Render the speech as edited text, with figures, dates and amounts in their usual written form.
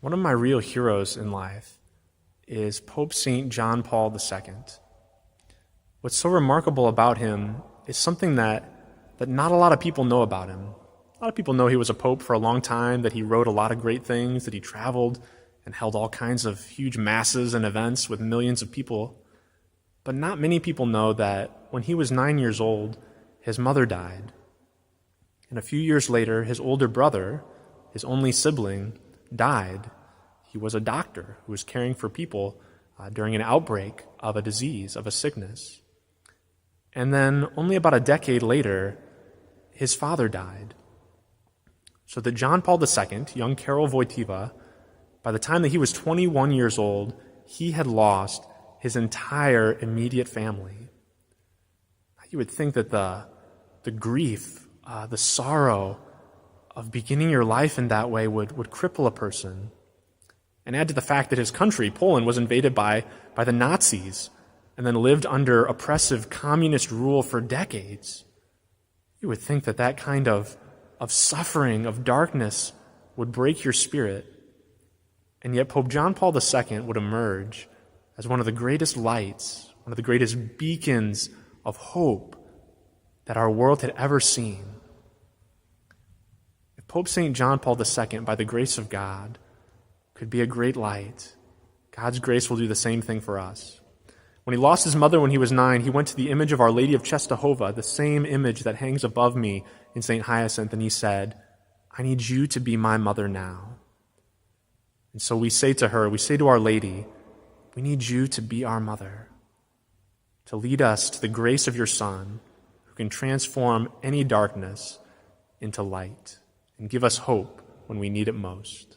One of my real heroes in life is Pope St. John Paul II. What's so remarkable about him is something that not a lot of people know about him. A lot of people know he was a pope for a long time, that he wrote a lot of great things, that he traveled and held all kinds of huge masses and events with millions of people. But not many people know that when he was 9 years old, his mother died. And a few years later, his older brother, his only sibling, died. He was a doctor who was caring for people during an outbreak of a disease, of a sickness. And then only about a decade later, his father died. So that John Paul II, young Karol Wojtyła, by the time that he was 21 years old, he had lost his entire immediate family. You would think that the grief, the sorrow of beginning your life in that way would cripple a person. And add to the fact that his country, Poland, was invaded by the Nazis and then lived under oppressive communist rule for decades. You would think that kind of suffering, of darkness, would break your spirit. And yet Pope John Paul II would emerge as one of the greatest lights, one of the greatest beacons of hope that our world had ever seen. If Pope St. John Paul II, by the grace of God, could be a great light, God's grace will do the same thing for us. When he lost his mother when he was 9, he went to the image of Our Lady of Czestochowa, the same image that hangs above me in St. Hyacinth, and he said, "I need you to be my mother now." And so we say to her, we say to Our Lady, we need you to be our mother, to lead us to the grace of your Son, who can transform any darkness into light and give us hope when we need it most.